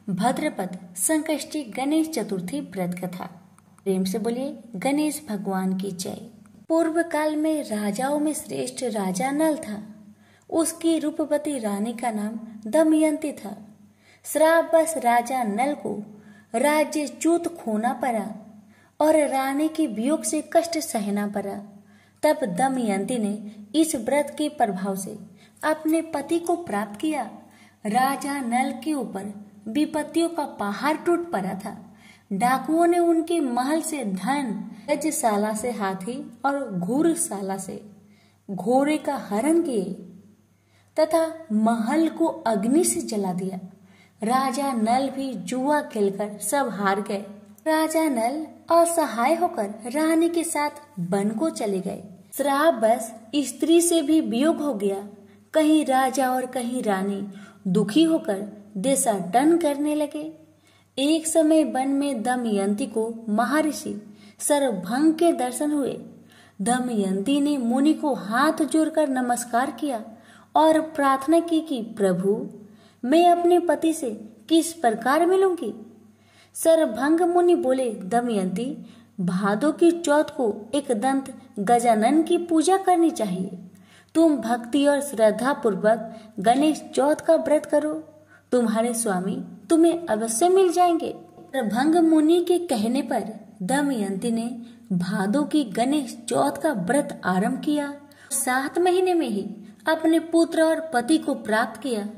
भाद्रपद संकष्टी गणेश चतुर्थी व्रत कथा। प्रेम से बोलिए गणेश भगवान की जय। पूर्व काल में राजाओं में श्रेष्ठ राजा नल था। उसकी रूपवती रानी का नाम दमयंती था। श्रापवश राजा नल को राज्य च्युत खोना पड़ा और रानी के वियोग से कष्ट सहना पड़ा। तब दमयंती ने इस व्रत के प्रभाव से अपने पति को प्राप्त किया। राजा नल के ऊपर विपत्तियों का पहाड़ टूट पड़ा था। डाकुओं ने उनके महल से धन, गजशाला से हाथी और घुड़शाला से घोड़े का हरण किए तथा महल को अग्नि से जला दिया। राजा नल भी जुआ खेलकर सब हार गए। राजा नल असहाय होकर रानी के साथ वन को चले गए। श्रापवश स्त्री से भी वियोग हो गया। कहीं राजा और कहीं रानी दुखी होकर देशाटन करने लगे। एक समय वन में दमयंती को महर्षि सरभंग के दर्शन हुए। दमयंती ने मुनि को हाथ जोड़कर नमस्कार किया और प्रार्थना की कि प्रभु, मैं अपने पति से किस प्रकार मिलूंगी। सरभंग मुनि बोले, दमयंती, भादो की चौथ को एक दंत गजानन की पूजा करनी चाहिए। तुम भक्ति और श्रद्धा पूर्वक गणेश चौथ का व्रत करो। तुम्हारे स्वामी तुम्हें अवश्य मिल जाएंगे। सरभंग मुनि के कहने पर दमयंती ने भादो की गणेश चौथ का व्रत आरंभ किया। 7 महीने में ही अपने पुत्र और पति को प्राप्त किया।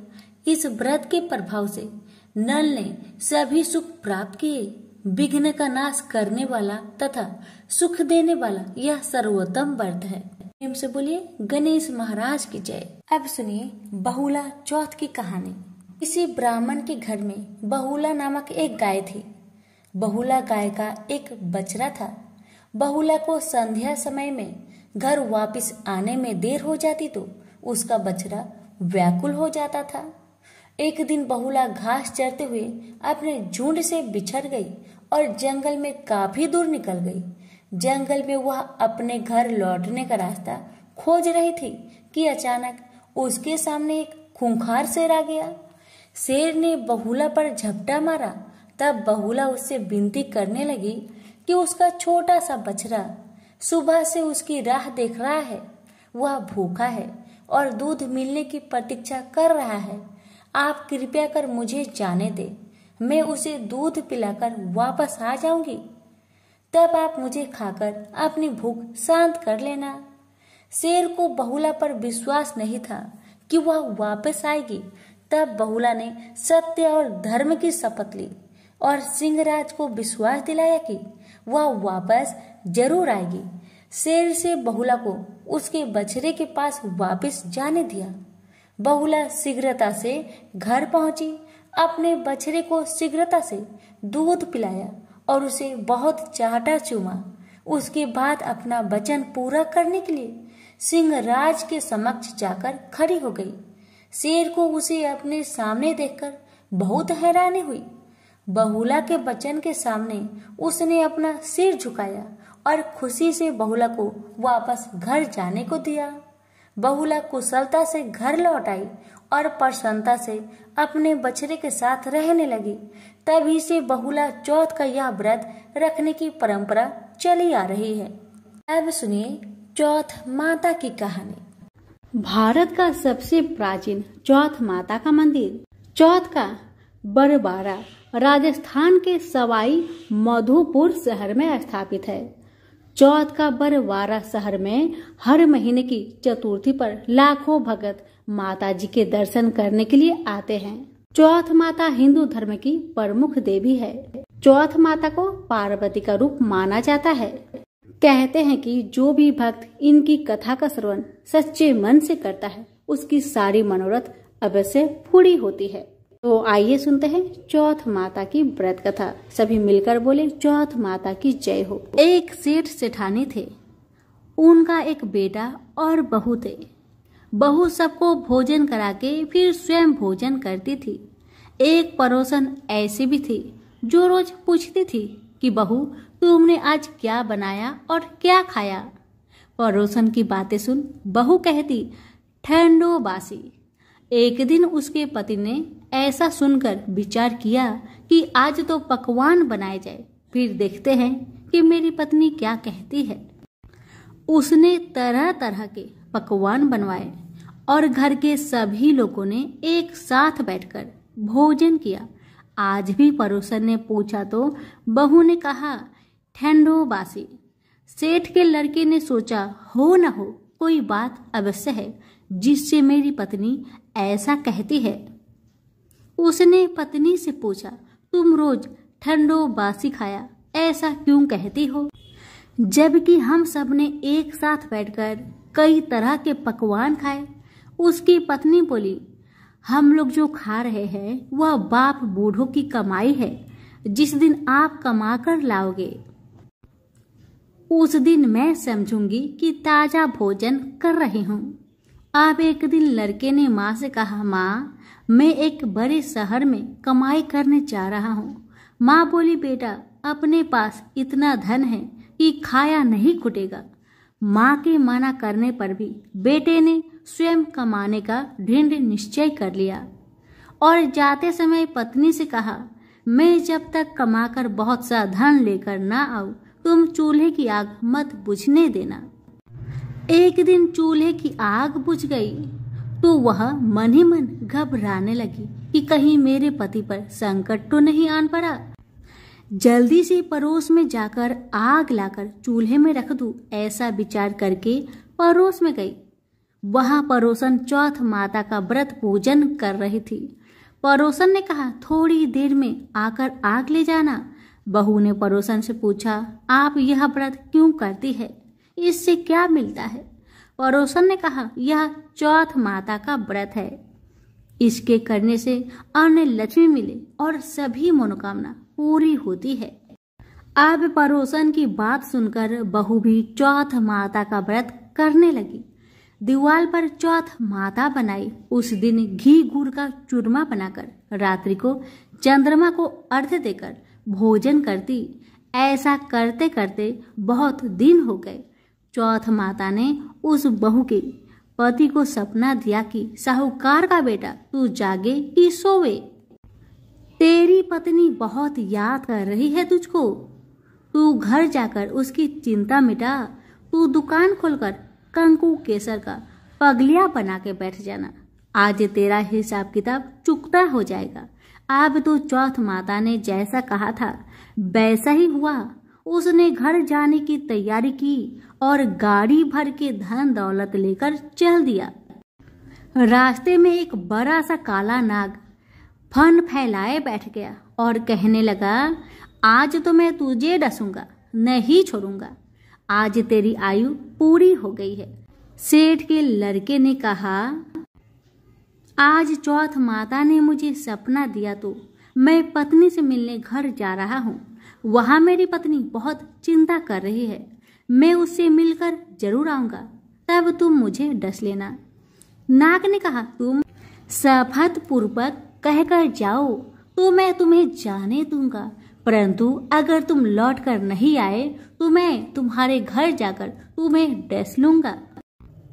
इस व्रत के प्रभाव से नल ने सभी सुख प्राप्त किए। विघ्न का नाश करने वाला तथा सुख देने वाला यह सर्वोत्तम व्रत है। प्रेम से बोलिए गणेश महाराज की जय। अब सुनिए बहुला चौथ की कहानी। किसी ब्राह्मण के घर में बहुला नामक एक गाय थी। बहुला गाय का एक बछड़ा था। बहुला को संध्या समय में घर वापस आने में देर हो जाती तो उसका बछड़ा व्याकुल हो जाता था। एक दिन बहुला घास चरते हुए अपने झुंड से बिछड़ गई और जंगल में काफी दूर निकल गई। जंगल में वह अपने घर लौटने का रास्ता खोज रही थी कि अचानक उसके सामने एक खूंखार शेर आ गया। शेर ने बहुला पर झपटा मारा। तब बहुला उससे विनती करने लगी कि उसका छोटा सा बछड़ा सुबह से उसकी राह देख रहा है। वह भूखा है और दूध मिलने की प्रतीक्षा कर रहा है। आप कृपया कर मुझे जाने दे, मैं उसे दूध पिलाकर वापस आ जाऊंगी। तब आप मुझे खाकर अपनी भूख शांत कर लेना। शेर को बहुला पर विश्वास नहीं था कि वह वापस आएगी। तब बहुला ने सत्य और धर्म की शपथ ली और सिंहराज को विश्वास दिलाया कि वह वापस जरूर आएगी। शेर से बहुला को उसके बछड़े के पास वापस जाने दिया। बहुला शीघ्रता से घर पहुंची। अपने बछड़े को शीघ्रता से दूध पिलाया और उसे बहुत चाटा चूमा। उसके बाद अपना वचन पूरा करने के लिए सिंहराज के समक्ष जाकर खड़ी हो गई। शेर को उसे अपने सामने देखकर बहुत हैरानी हुई। बहुला के वचन के सामने उसने अपना सिर झुकाया और खुशी से बहुला को वापस घर जाने को दिया। बहुला कुशलता से घर लौट आई और प्रसन्नता से अपने बछड़े के साथ रहने लगी। तभी से बहुला चौथ का यह व्रत रखने की परंपरा चली आ रही है। अब सुनिए चौथ माता की कहानी। भारत का सबसे प्राचीन चौथ माता का मंदिर चौथ का बरबारा राजस्थान के सवाई माधोपुर शहर में स्थापित है। चौथ का बरवारा शहर में हर महीने की चतुर्थी पर लाखों भक्त माता जी के दर्शन करने के लिए आते हैं। चौथ माता हिंदू धर्म की प्रमुख देवी है। चौथ माता को पार्वती का रूप माना जाता है। कहते हैं कि जो भी भक्त इनकी कथा का श्रवण सच्चे मन से करता है उसकी सारी मनोरथ अवश्य पूरी होती है। तो आइए सुनते हैं चौथ माता की व्रत कथा। सभी मिलकर बोले चौथ माता की जय हो। एक सेठ सेठानी थे। उनका एक बेटा और बहू थे। बहू सबको भोजन करा के फिर स्वयं भोजन करती थी। एक पड़ोसन ऐसी भी थी जो रोज पूछती थी कि बहू, तुमने आज क्या बनाया और क्या खाया। पड़ोसन की बातें सुन बहू कहती, ठंडो बासी। एक दिन उसके पति ने ऐसा सुनकर विचार किया कि आज तो पकवान बनाए जाए, फिर देखते हैं कि मेरी पत्नी क्या कहती है। उसने तरह तरह के पकवान बनवाए और घर के सभी लोगों ने एक साथ बैठकर भोजन किया। आज भी पड़ोसन ने पूछा तो बहू ने कहा, ठंडो बासी। सेठ के लड़के ने सोचा, हो न हो कोई बात अवश्य है जिससे मेरी पत्नी ऐसा कहती है। उसने पत्नी से पूछा, तुम रोज ठंडो बासी खाया ऐसा क्यों कहती हो, जबकि हम सब ने एक साथ बैठकर कई तरह के पकवान खाए। उसकी पत्नी बोली, हम लोग जो खा रहे हैं वह बाप बूढ़ों की कमाई है। जिस दिन आप कमा कर लाओगे उस दिन मैं समझूंगी कि ताजा भोजन कर रही हूँ। अब एक दिन लड़के ने माँ से कहा, माँ मैं एक बड़े शहर में कमाई करने जा रहा हूँ। माँ बोली, बेटा अपने पास इतना धन है कि खाया नहीं खुटेगा। माँ के मना करने पर भी बेटे ने स्वयं कमाने का दृढ़ निश्चय कर लिया और जाते समय पत्नी से कहा, मैं जब तक कमाकर बहुत सा धन लेकर ना आऊं तुम चूल्हे की आग मत बुझने देना। एक दिन चूल्हे की आग बुझ गई तो वह मन ही मन घबराने लगी कि कहीं मेरे पति पर संकट तो नहीं आन पड़ा। जल्दी से पड़ोस में जाकर आग लाकर चूल्हे में रख दूं, ऐसा विचार करके पड़ोस में गई। वहां पड़ोसन चौथ माता का व्रत पूजन कर रही थी। पड़ोसन ने कहा, थोड़ी देर में आकर आग ले जाना। बहू ने पड़ोसन से पूछा, आप यह व्रत क्यों करती है, इससे क्या मिलता है? पड़ोसन ने कहा, यह चौथ माता का व्रत है, इसके करने से अन्न लक्ष्मी मिले और सभी मनोकामना पूरी होती है। अब पड़ोसन की बात सुनकर बहू भी चौथ माता का व्रत करने लगी। दीवार पर चौथ माता बनाई। उस दिन घी गुड़ का चूरमा बनाकर रात्रि को चंद्रमा को अर्घ्य देकर भोजन करती। ऐसा करते करते बहुत दिन हो गए। चौथ माता ने उस बहू के पति को सपना दिया कि साहूकार का बेटा तू जागे कि सोवे, तेरी पत्नी बहुत याद कर रही है तुझको। तू घर जाकर उसकी चिंता मिटा। तू दुकान खोलकर कंकु केसर का पगलिया बना के बैठ जाना। आज तेरा हिसाब किताब चुकता हो जाएगा। अब तो चौथ माता ने जैसा कहा था वैसा ही हुआ। उसने घर जाने की तैयारी की और गाड़ी भर के धन दौलत लेकर चल दिया। रास्ते में एक बड़ा सा काला नाग फन फैलाए बैठ गया और कहने लगा, आज तो मैं तुझे डसूंगा, नहीं छोड़ूंगा। आज तेरी आयु पूरी हो गई है। सेठ के लड़के ने कहा, आज चौथ माता ने मुझे सपना दिया तो मैं पत्नी से मिलने घर जा रहा हूँ। वहां मेरी पत्नी बहुत चिंता कर रही है। मैं उससे मिलकर जरूर आऊंगा, तब तुम मुझे डस लेना। नाग ने कहा, तुम शपथ पूर्वक कहकर जाओ तो मैं तुम्हें जाने दूंगा, परंतु अगर तुम लौट कर नहीं आए तो मैं तुम्हारे घर जाकर तुम्हें डस लूंगा।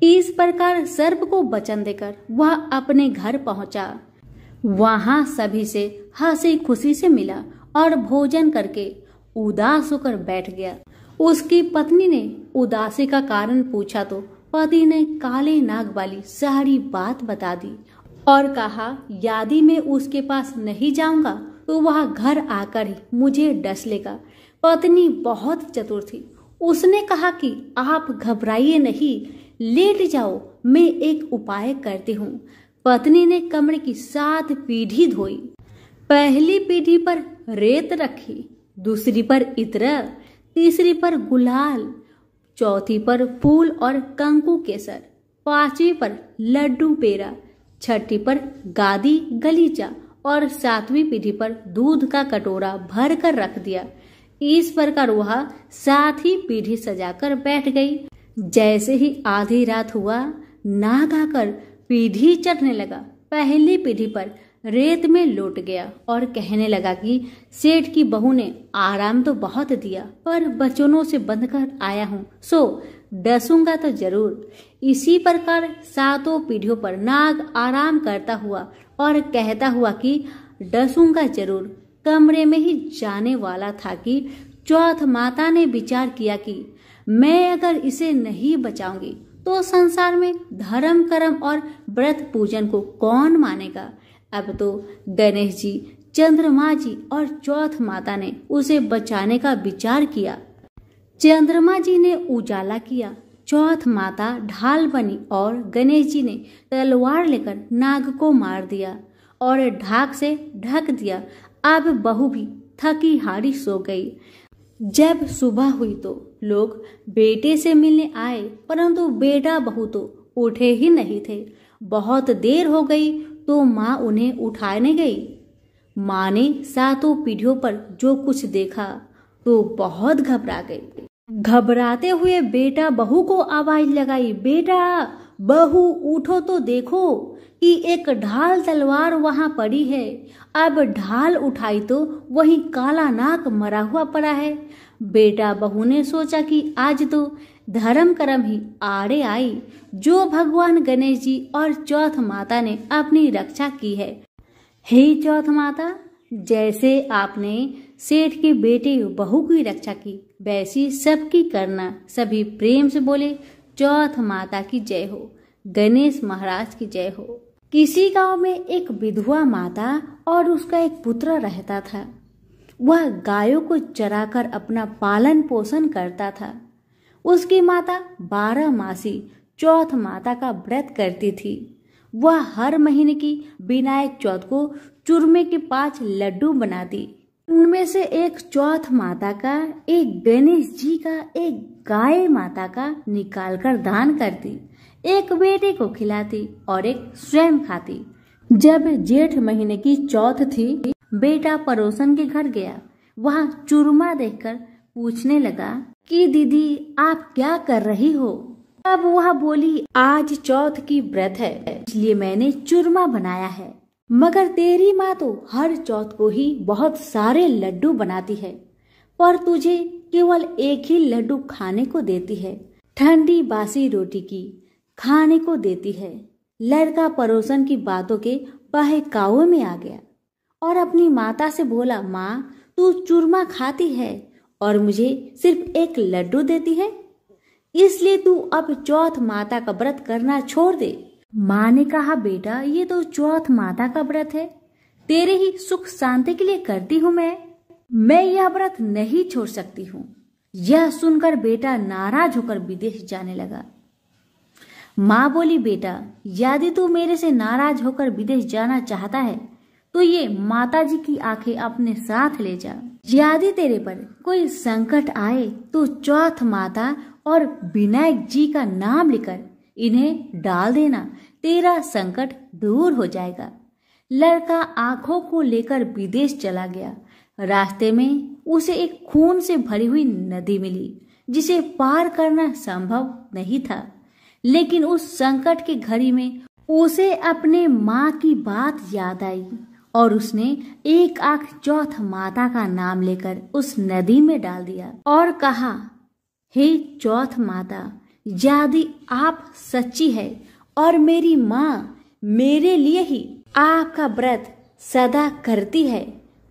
इस प्रकार सर्प को वचन देकर वह अपने घर पहुंचा। वहां सभी से हंसी खुशी से मिला और भोजन करके उदास होकर बैठ गया। उसकी पत्नी ने उदासी का कारण पूछा तो पति ने काले नाग वाली सारी बात बता दी और कहा, यदि मैं उसके पास नहीं जाऊंगा तो वह घर आकर ही मुझे डस लेगा। पत्नी बहुत चतुर थी। उसने कहा कि आप घबराइए नहीं, लेट जाओ, मैं एक उपाय करती हूँ। पत्नी ने कमरे की 7 पीढ़ी धोई। पहली पीढ़ी पर रेत रखी, दूसरी पर इत्र, तीसरी पर गुलाल, चौथी पर फूल और कंकु केसर, 5वीं पर लड्डू पेड़ा, 6ठी पर गादी गलीचा और 7वीं पीढ़ी पर दूध का कटोरा भर कर रख दिया। इस प्रकार वह 7 पीढ़ी सजाकर बैठ गई। जैसे ही आधी रात हुआ, नाग आकर पीढ़ी चढ़ने लगा। पहली पीढ़ी पर रेत में लौट गया और कहने लगा कि सेठ की बहू ने आराम तो बहुत दिया, पर बचनों से बंध कर आया हूँ, सो डसूंगा तो जरूर। इसी प्रकार 7 पीढ़ियों पर नाग आराम करता हुआ और कहता हुआ कि डसूंगा जरूर कमरे में ही जाने वाला था कि चौथ माता ने विचार किया कि मैं अगर इसे नहीं बचाऊंगी तो संसार में धर्म कर्म और व्रत पूजन को कौन मानेगा। अब तो गणेश जी, चंद्रमा जी और चौथ माता ने उसे बचाने का विचार किया। चंद्रमा जी ने उजाला किया, चौथ माता ढाल बनी और गणेश जी ने तलवार लेकर नाग को मार दिया और ढाक से ढक दिया। अब बहू भी थकी हारी सो गई। जब सुबह हुई तो लोग बेटे से मिलने आए, परंतु बेटा बहू तो उठे ही नहीं थे। बहुत देर हो गई तो माँ उन्हें उठाने गई। माँ ने 7 पीढ़ियों पर जो कुछ देखा तो बहुत घबरा गई। घबराते हुए बेटा बहू को आवाज लगाई, बेटा बहू उठो तो देखो कि एक ढाल तलवार वहां पड़ी है। अब ढाल उठाई तो वही काला नाग मरा हुआ पड़ा है। बेटा बहू ने सोचा कि आज तो धर्म कर्म ही आड़े आई, जो भगवान गणेश जी और चौथ माता ने अपनी रक्षा की है। हे चौथ माता, जैसे आपने सेठ के बेटे बहू की रक्षा की वैसी सबकी करना। सभी प्रेम से बोले, चौथ माता की जय हो, गणेश महाराज की जय हो। किसी गांव में एक विधवा माता और उसका एक पुत्र रहता था। वह गायों को चराकर अपना पालन पोषण करता था। उसकी माता 12 मासी चौथ माता का व्रत करती थी। वह हर महीने की विनायक चौथ को चूरमे के 5 लड्डू बनाती। उनमें से एक चौथ माता का, एक गणेश जी का, एक गाय माता का निकालकर दान करती, एक बेटे को खिलाती और एक स्वयं खाती। जब जेठ महीने की चौथ थी, बेटा पड़ोसन के घर गया। वहाँ चूरमा देखकर पूछने लगा कि दीदी आप क्या कर रही हो। अब वह बोली, आज चौथ की व्रत है इसलिए मैंने चूरमा बनाया है। मगर तेरी माँ तो हर चौथ को ही बहुत सारे लड्डू बनाती है, पर तुझे केवल एक ही लड्डू खाने को देती है। ठंडी बासी रोटी की खाने को देती है। लड़का पड़ोसन की बातों के बहकावे में आ गया और अपनी माता से बोला, माँ तू चूरमा खाती है और मुझे सिर्फ एक लड्डू देती है, इसलिए तू अब चौथ माता का व्रत करना छोड़ दे। माँ ने कहा, बेटा ये तो चौथ माता का व्रत है, तेरे ही सुख शांति के लिए करती हूँ मैं यह व्रत नहीं छोड़ सकती हूँ। यह सुनकर बेटा नाराज होकर विदेश जाने लगा। माँ बोली, बेटा यदि तू मेरे से नाराज होकर विदेश जाना चाहता है तो ये माताजी की आंखें अपने साथ ले जा। यदि तेरे पर कोई संकट आए तो चौथ माता और विनायक जी का नाम लेकर इन्हें डाल देना, तेरा संकट दूर हो जाएगा। लड़का आंखों को लेकर विदेश चला गया। रास्ते में उसे एक खून से भरी हुई नदी मिली जिसे पार करना संभव नहीं था, लेकिन उस संकट की घड़ी में उसे अपने माँ की बात याद आई और उसने एक आंख चौथ माता का नाम लेकर उस नदी में डाल दिया और कहा, हे चौथ माता, यदि आप सच्ची है और मेरी माँ मेरे लिए ही आपका व्रत सदा करती है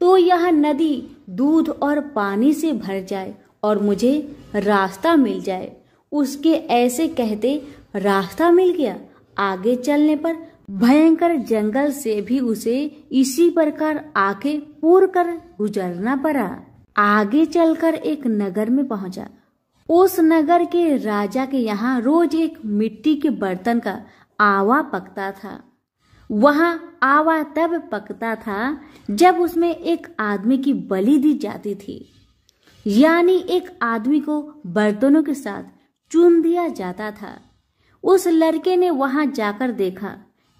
तो यह नदी दूध और पानी से भर जाए और मुझे रास्ता मिल जाए। उसके ऐसे कहते रास्ता मिल गया। आगे चलने पर भयंकर जंगल से भी उसे इसी प्रकार आंखें पूर कर गुजरना पड़ा। आगे चलकर एक नगर में पहुंचा। उस नगर के राजा के यहाँ रोज एक मिट्टी के बर्तन का आवा पकता था। वहाँ आवा तब पकता था जब उसमें एक आदमी की बलि दी जाती थी, यानी एक आदमी को बर्तनों के साथ चुन दिया जाता था। उस लड़के ने वहां जाकर देखा,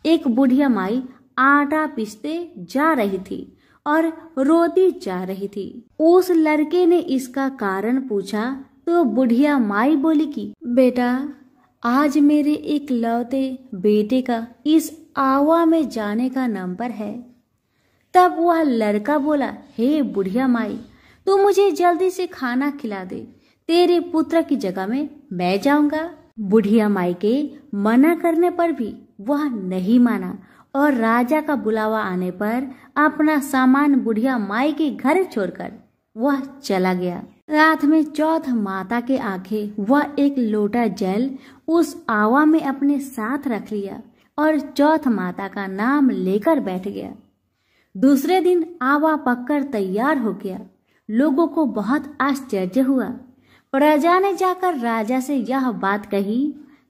एक बुढ़िया माई आटा पीसते जा रही थी और रोती जा रही थी। उस लड़के ने इसका कारण पूछा तो बुढ़िया माई बोली कि बेटा, आज मेरे एक लौते बेटे का इस आवा में जाने का नंबर है। तब वह लड़का बोला, हे बुढ़िया माई, तू मुझे जल्दी से खाना खिला दे, तेरे पुत्र की जगह में मैं जाऊंगा। बुढ़िया माई के मना करने पर भी वह नहीं माना और राजा का बुलावा आने पर अपना सामान बुढ़िया माई के घर छोड़कर वह चला गया। रात में चौथ माता के आंखें वह एक लोटा जल उस आवा में अपने साथ रख लिया और चौथ माता का नाम लेकर बैठ गया। दूसरे दिन आवा पककर तैयार हो गया। लोगों को बहुत आश्चर्य हुआ। प्रजा ने जाकर राजा से यह बात कही।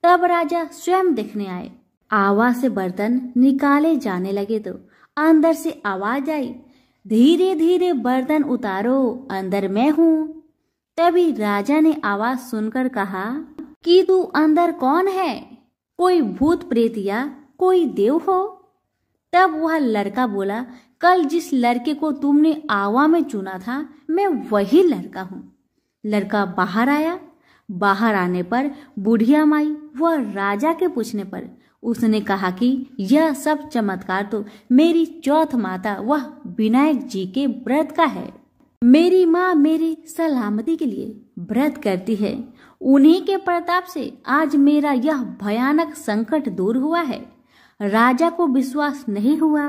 तब राजा स्वयं देखने आए। आवा से बर्तन निकाले जाने लगे तो अंदर से आवाज आई, धीरे धीरे बर्तन उतारो, अंदर मैं हूँ। तभी राजा ने आवाज सुनकर कहा कि तू अंदर कौन है? कोई भूत प्रेत या कोई देव हो? तब वह लड़का बोला, कल जिस लड़के को तुमने आवा में चुना था मैं वही लड़का हूँ। लड़का बाहर आया। बाहर आने पर बुढ़िया माई वह राजा के पूछने पर उसने कहा कि यह सब चमत्कार तो मेरी चौथ माता वह विनायक जी के व्रत का है। मेरी माँ मेरी सलामती के लिए व्रत करती है। उन्हीं के प्रताप से आज मेरा यह भयानक संकट दूर हुआ है। राजा को विश्वास नहीं हुआ।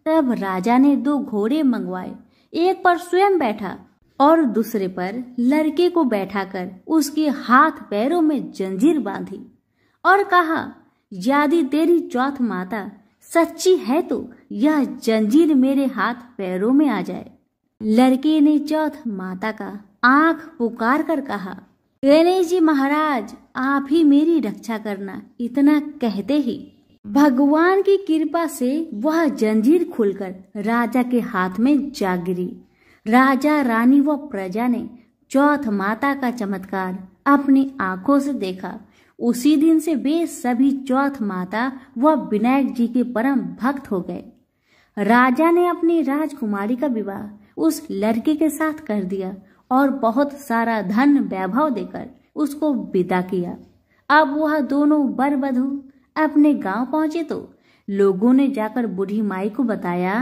तब राजा ने 2 घोड़े मंगवाए। एक पर स्वयं बैठा और दूसरे पर लड़के को बैठाकर उसके हाथ पैरों में जंजीर बांधी और कहा, यदि तेरी चौथ माता सच्ची है तो यह जंजीर मेरे हाथ पैरों में आ जाए। लड़के ने चौथ माता का आंख पुकार कर कहा, गणेश जी महाराज आप ही मेरी रक्षा करना। इतना कहते ही भगवान की कृपा से वह जंजीर खुलकर राजा के हाथ में जा गिरी। राजा रानी व प्रजा ने चौथ माता का चमत्कार अपनी आंखों से देखा। उसी दिन से वे सभी चौथ माता व विनायक जी के परम भक्त हो गए। राजा ने अपनी राजकुमारी का विवाह उस लड़के के साथ कर दिया और बहुत सारा धन वैभव देकर उसको विदा किया। अब वह दोनों वर वधू अपने गांव पहुंचे तो लोगों ने जाकर बूढ़ी माई को बताया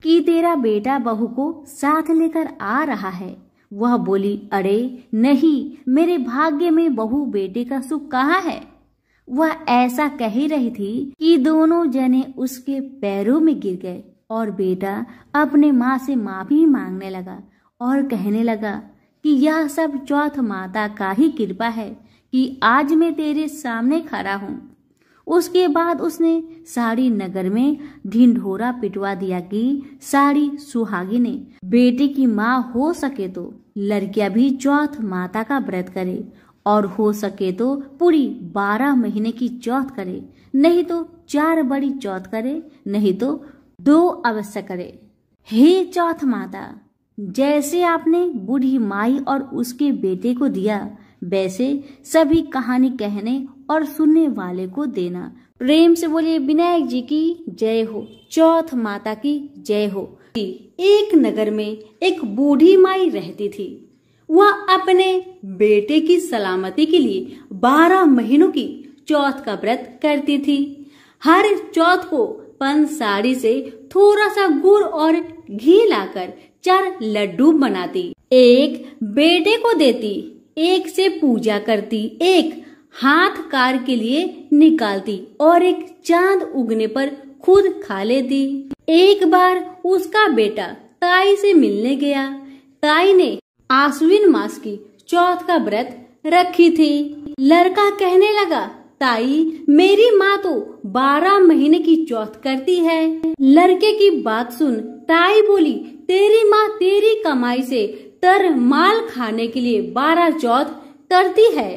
कि तेरा बेटा बहू को साथ लेकर आ रहा है। वह बोली, अरे नहीं, मेरे भाग्य में बहू बेटे का सुख कहाँ है। वह ऐसा कह ही रही थी कि दोनों जने उसके पैरों में गिर गए और बेटा अपने माँ से माफी मांगने लगा और कहने लगा कि यह सब चौथ माता का ही कृपा है कि आज मैं तेरे सामने खड़ा हूँ। उसके बाद उसने सारी नगर में ढिंढोरा पिटवा दिया कि सारी सुहागिनें बेटे की माँ हो सके तो लड़कियां भी चौथ माता का व्रत करे और हो सके तो पूरी 12 महीने की चौथ करे, नहीं तो 4 बड़ी चौथ करे, नहीं तो 2 अवश्य करे। हे चौथ माता, जैसे आपने बूढ़ी माई और उसके बेटे को दिया वैसे सभी कहानी कहने और सुनने वाले को देना। प्रेम से बोलिए विनायक जी की जय हो, चौथ माता की जय हो। एक नगर में एक बूढ़ी माई रहती थी। वह अपने बेटे की सलामती के लिए 12 महीनों की चौथ का व्रत करती थी। हर चौथ को पंसारी से थोड़ा सा गुड़ और घी लाकर 4 लड्डू बनाती, एक बेटे को देती, एक से पूजा करती, एक हाथ कार के लिए निकालती और एक चांद उगने पर खुद खा लेती। एक बार उसका बेटा ताई से मिलने गया। ताई ने आश्विन मास की चौथ का व्रत रखी थी। लड़का कहने लगा, ताई मेरी माँ तो 12 महीने की चौथ करती है। लड़के की बात सुन ताई बोली, तेरी माँ तेरी कमाई से तर माल खाने के लिए 12 चौथ करती है।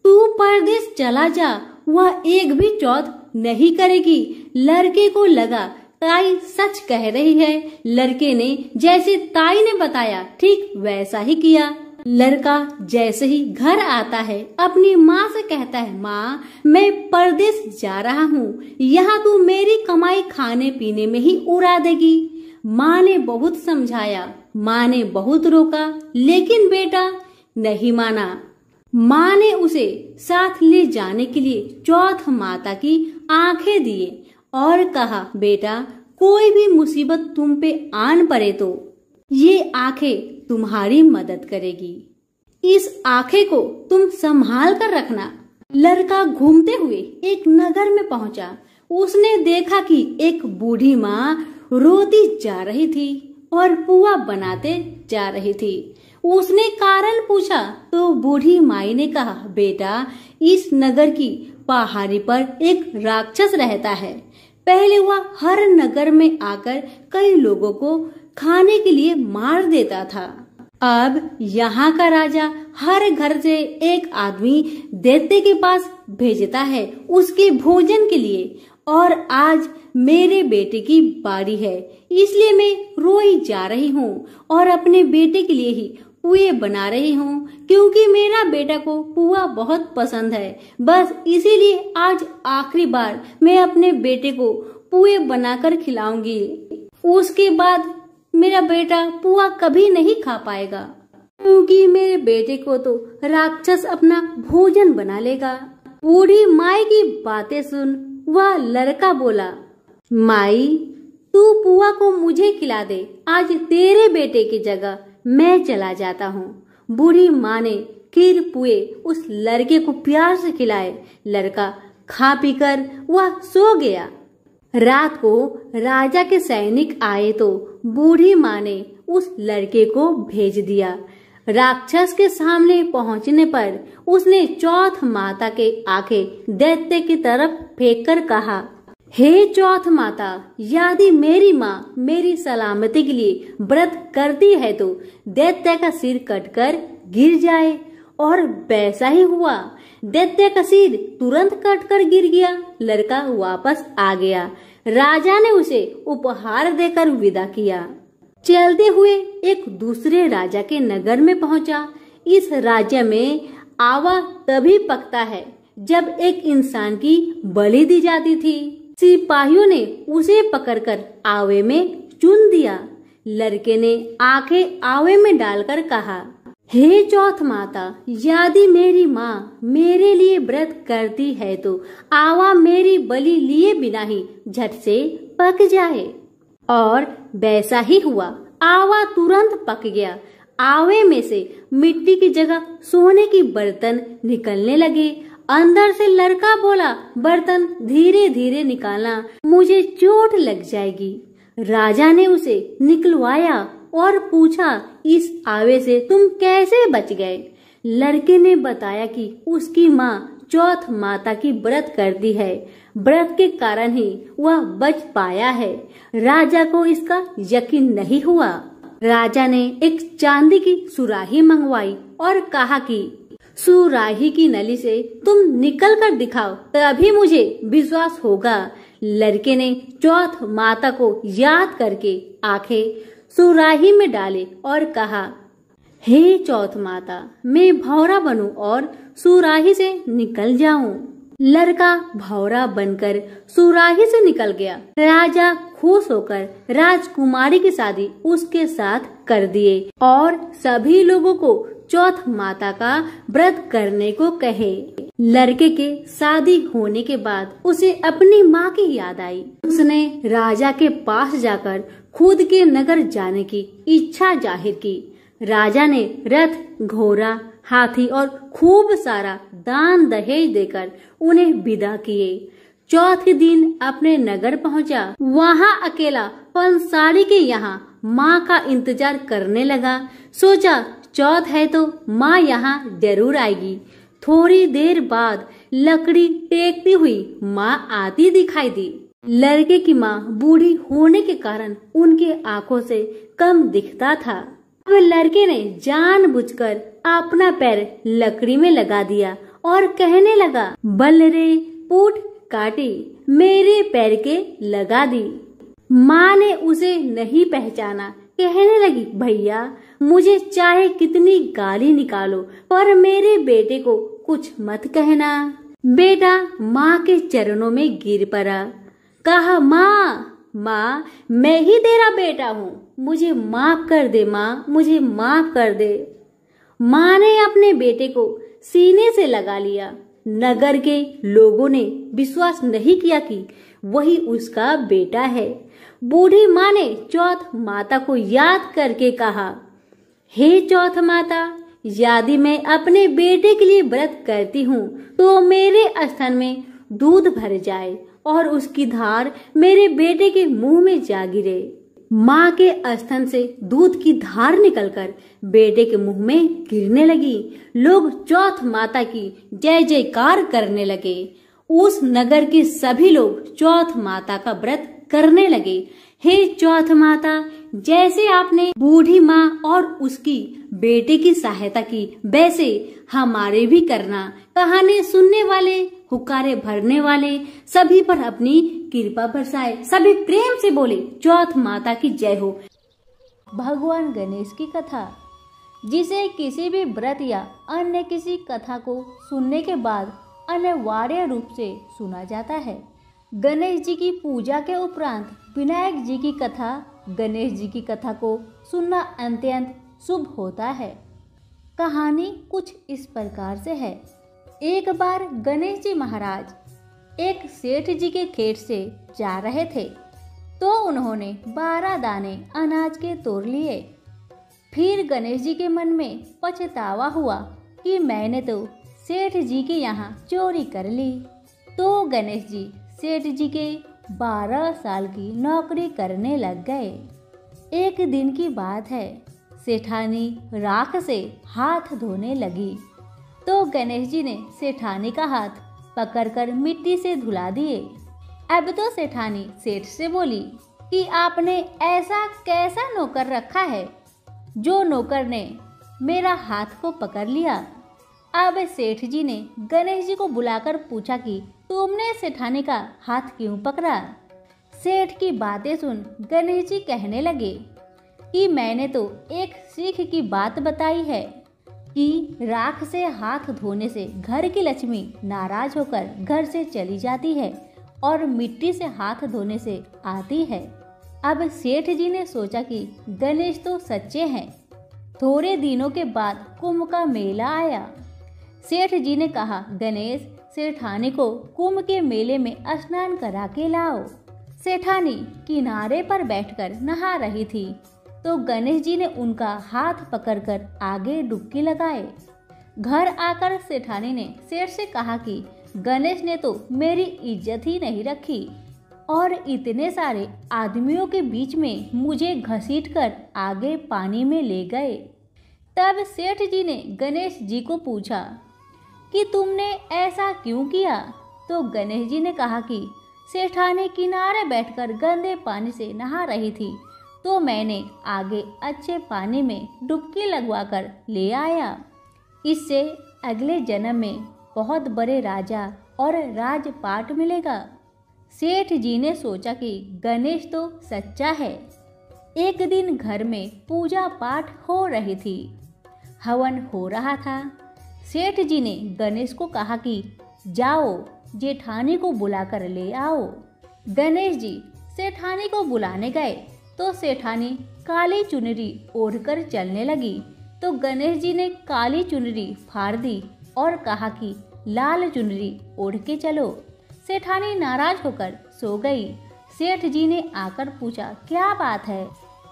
तू परदेश चला जा, वह एक भी चौथ नहीं करेगी। लड़के को लगा ताई सच कह रही है। लड़के ने जैसे ताई ने बताया ठीक वैसा ही किया। लड़का जैसे ही घर आता है अपनी माँ से कहता है, माँ मैं परदेश जा रहा हूँ, यहाँ तू मेरी कमाई खाने पीने में ही उड़ा देगी। माँ ने बहुत समझाया, माँ ने बहुत रोका, लेकिन बेटा नहीं माना। माँ ने उसे साथ ले जाने के लिए चौथ माता की आंखें दिए और कहा, बेटा कोई भी मुसीबत तुम पे आन पड़े तो ये आंखें तुम्हारी मदद करेगी। इस आंखें को तुम संभाल कर रखना। लड़का घूमते हुए एक नगर में पहुंचा। उसने देखा कि एक बूढ़ी माँ रोती जा रही थी और पुआ बनाते जा रही थी। उसने कारण पूछा तो बूढ़ी माई ने कहा, बेटा, इस नगर की पहाड़ी पर एक राक्षस रहता है। पहले वह हर नगर में आकर कई लोगों को खाने के लिए मार देता था। अब यहाँ का राजा हर घर से एक आदमी दैत्य के पास भेजता है उसके भोजन के लिए, और आज मेरे बेटे की बारी है, इसलिए मैं रोई जा रही हूँ और अपने बेटे के लिए ही पुए बना रही हूँ, क्योंकि मेरा बेटा को पुआ बहुत पसंद है। बस इसीलिए आज आखिरी बार मैं अपने बेटे को पुए बनाकर खिलाऊंगी। उसके बाद मेरा बेटा पुआ कभी नहीं खा पाएगा, क्योंकि मेरे बेटे को तो राक्षस अपना भोजन बना लेगा। बूढ़ी माई की बातें सुन वह लड़का बोला, माई, तू पुआ को मुझे खिला दे, आज तेरे बेटे की जगह मैं चला जाता हूँ। बूढ़ी माँ ने खीर पुए उस लड़के को प्यार से खिलाए। लड़का खा पीकर वह सो गया। रात को राजा के सैनिक आए तो बूढ़ी माँ ने उस लड़के को भेज दिया। राक्षस के सामने पहुंचने पर उसने चौथ माता के आंखें दैत्य की तरफ फेंककर कहा, हे चौथ माता, यदि मेरी माँ मेरी सलामती के लिए व्रत करती है तो दैत्य का सिर कटकर गिर जाए। और वैसा ही हुआ। दैत्य का सिर तुरंत कटकर गिर गया। लड़का वापस आ गया। राजा ने उसे उपहार देकर विदा किया। चलते हुए एक दूसरे राजा के नगर में पहुंचा। इस राज्य में आवा तभी पकता है जब एक इंसान की बलि दी जाती थी। सिपाहियों ने उसे पकड़कर आवे में चुन दिया। लड़के ने आंखें आवे में डालकर कहा, हे चौथ माता, यदि मेरी माँ मेरे लिए व्रत करती है तो आवा मेरी बलि लिए बिना ही झट से पक जाए। और वैसा ही हुआ। आवा तुरंत पक गया। आवे में से मिट्टी की जगह सोने की बर्तन निकलने लगे। अंदर से लड़का बोला, बर्तन धीरे धीरे निकालना, मुझे चोट लग जाएगी। राजा ने उसे निकलवाया और पूछा, इस आवे से तुम कैसे बच गए? लड़के ने बताया कि उसकी माँ चौथ माता की व्रत करती है, व्रत के कारण ही वह बच पाया है। राजा को इसका यकीन नहीं हुआ। राजा ने एक चांदी की सुराही मंगवाई और कहा कि सुराही की नली से तुम निकल कर दिखाओ, तभी मुझे विश्वास होगा। लड़के ने चौथ माता को याद करके आंखें सुराही में डाले और कहा, हे चौथ माता, मैं भौरा बनूं और सुराही से निकल जाऊं। लड़का भौरा बनकर सुराही से निकल गया। राजा खुश होकर राजकुमारी की शादी उसके साथ कर दिए और सभी लोगों को चौथ माता का व्रत करने को कहे। लड़के के शादी होने के बाद उसे अपनी माँ की याद आई। उसने राजा के पास जाकर खुद के नगर जाने की इच्छा जाहिर की। राजा ने रथ, घोड़ा, हाथी और खूब सारा दान दहेज देकर उन्हें विदा किए। चौथे दिन अपने नगर पहुंचा। वहां अकेला पंसारी के यहाँ माँ का इंतजार करने लगा। सोचा चौथ है तो माँ यहाँ जरूर आएगी। थोड़ी देर बाद लकड़ी टेकती हुई माँ आती दिखाई दी। लड़के की माँ बूढ़ी होने के कारण उनके आंखों से कम दिखता था। अब लड़के ने जानबूझकर अपना पैर लकड़ी में लगा दिया और कहने लगा, बल रे पूठ काटी, मेरे पैर के लगा दी। माँ ने उसे नहीं पहचाना। कहने लगी, भैया, मुझे चाहे कितनी गाली निकालो पर मेरे बेटे को कुछ मत कहना। बेटा माँ के चरणों में गिर पड़ा। कहा, माँ, मैं ही तेरा बेटा हूँ, मुझे माफ कर दे माँ, मुझे माफ कर दे। माँ ने अपने बेटे को सीने से लगा लिया। नगर के लोगों ने विश्वास नहीं किया कि वही उसका बेटा है। बूढ़ी माँ ने चौथ माता को याद करके कहा, हे चौथ माता, यदि मैं अपने बेटे के लिए व्रत करती हूँ तो मेरे स्तन में दूध भर जाए और उसकी धार मेरे बेटे के मुंह में जा गिरे। माँ के स्तन से दूध की धार निकलकर बेटे के मुंह में गिरने लगी। लोग चौथ माता की जय जयकार करने लगे। उस नगर के सभी लोग चौथ माता का व्रत करने लगे। हे चौथ माता, जैसे आपने बूढ़ी माँ और उसकी बेटे की सहायता की, वैसे हमारे भी करना। कहानी सुनने वाले, हुक्कारे भरने वाले सभी पर अपनी कृपा बरसाए। सभी प्रेम से बोले चौथ माता की जय हो। भगवान गणेश की कथा, जिसे किसी भी व्रत या अन्य किसी कथा को सुनने के बाद अनिवार्य रूप से सुना जाता है। गणेश जी की पूजा के उपरांत विनायक जी की कथा, गणेश जी की कथा को सुनना अत्यंत शुभ होता है। कहानी कुछ इस प्रकार से है। एक बार गणेश जी महाराज एक सेठ जी के खेत से जा रहे थे, तो उन्होंने 12 दाने अनाज के तोड़ लिए। फिर गणेश जी के मन में पछतावा हुआ कि मैंने तो सेठ जी के यहाँ चोरी कर ली। तो गणेश जी सेठ जी के 12 साल की नौकरी करने लग गए। एक दिन की बात है, सेठानी राख से हाथ धोने लगी, तो गणेश जी ने सेठानी का हाथ पकड़कर मिट्टी से धुला दिए। अब तो सेठानी सेठ से बोली कि आपने ऐसा कैसा नौकर रखा है जो नौकर ने मेरा हाथ को पकड़ लिया। अब सेठ जी ने गणेश जी को बुलाकर पूछा कि तुमने सेठानी का हाथ क्यों पकड़ा। सेठ की बातें सुन गणेश जी कहने लगे कि मैंने तो एक सीख की बात बताई है कि राख से हाथ धोने से घर की लक्ष्मी नाराज होकर घर से चली जाती है और मिट्टी से हाथ धोने से आती है। अब सेठ जी ने सोचा कि गणेश तो सच्चे हैं। थोड़े दिनों के बाद कुंभ का मेला आया। सेठ जी ने कहा, गणेश, सेठानी को कुंभ के मेले में स्नान करा के लाओ। सेठानी किनारे पर बैठकर नहा रही थी, तो गणेश जी ने उनका हाथ पकड़कर आगे डुबकी लगाए। घर आकर सेठानी ने सेठ से कहा कि गणेश ने तो मेरी इज्जत ही नहीं रखी और इतने सारे आदमियों के बीच में मुझे घसीटकर आगे पानी में ले गए। तब सेठ जी ने गणेश जी को पूछा कि तुमने ऐसा क्यों किया। तो गणेश जी ने कहा कि सेठानी किनारे बैठकर गंदे पानी से नहा रही थी, तो मैंने आगे अच्छे पानी में डुबकी लगवाकर ले आया। इससे अगले जन्म में बहुत बड़े राजा और राजपाट मिलेगा। सेठ जी ने सोचा कि गणेश तो सच्चा है। एक दिन घर में पूजा पाठ हो रही थी, हवन हो रहा था। सेठ जी ने गणेश को कहा कि जाओ जेठानी को बुलाकर ले आओ। गणेश जी सेठानी को बुलाने गए तो सेठानी काली चुनरी ओढ़कर चलने लगी, तो गणेश जी ने काली चुनरी फाड़ दी और कहा कि लाल चुनरी ओढ़ के चलो। सेठानी नाराज होकर सो गई। सेठ जी ने आकर पूछा, क्या बात है।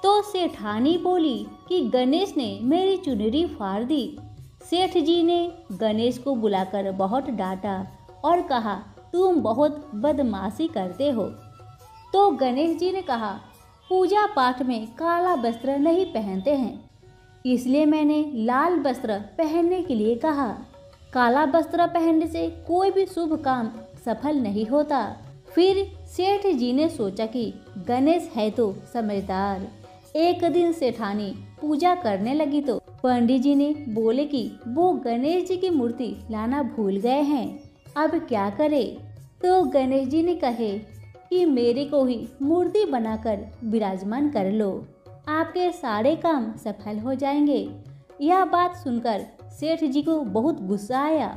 तो सेठानी बोली कि गणेश ने मेरी चुनरी फाड़ दी। सेठ जी ने गणेश को बुलाकर बहुत डांटा और कहा, तुम बहुत बदमाशी करते हो। तो गणेश जी ने कहा, पूजा पाठ में काला वस्त्र नहीं पहनते हैं, इसलिए मैंने लाल वस्त्र पहनने के लिए कहा। काला वस्त्र पहनने से कोई भी शुभ काम सफल नहीं होता। फिर सेठ जी ने सोचा कि गणेश है तो समझदार। एक दिन सेठानी पूजा करने लगी तो पंडित जी ने बोले कि वो गणेश जी की मूर्ति लाना भूल गए हैं, अब क्या करे। तो गणेश जी ने कहे कि मेरे को ही मूर्ति बनाकर विराजमान कर लो, आपके सारे काम सफल हो जाएंगे। यह बात सुनकर सेठ जी को बहुत गुस्सा आया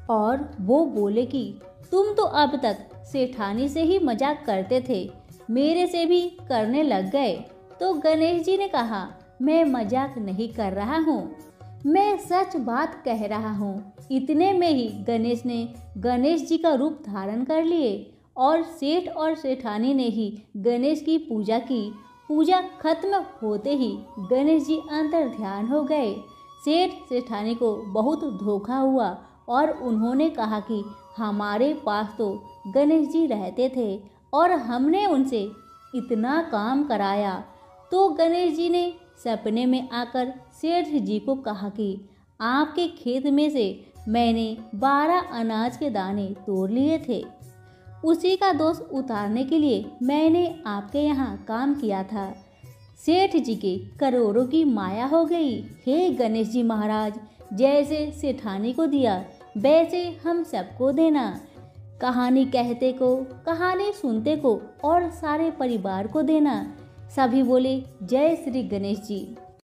और वो बोले कि तुम तो अब तक सेठानी से ही मजाक करते थे, मेरे से भी करने लग गए। तो गणेश जी ने कहा, मैं मजाक नहीं कर रहा हूँ, मैं सच बात कह रहा हूँ। इतने में ही गणेश ने गणेश जी का रूप धारण कर लिए और सेठ और सेठानी ने ही गणेश की पूजा की। पूजा खत्म होते ही गणेश जी अंतर ध्यान हो गए। सेठ सेठानी को बहुत धोखा हुआ और उन्होंने कहा कि हमारे पास तो गणेश जी रहते थे और हमने उनसे इतना काम कराया। तो गणेश जी ने सपने में आकर सेठ जी को कहा कि आपके खेत में से मैंने 12 अनाज के दाने तोड़ लिए थे, उसी का दोष उतारने के लिए मैंने आपके यहाँ काम किया था। सेठ जी के करोड़ों की माया हो गई। हे गणेश जी महाराज, जैसे सेठानी को दिया वैसे हम सबको देना। कहानी कहते को, कहानी सुनते को और सारे परिवार को देना। सभी बोले जय श्री गणेश जी।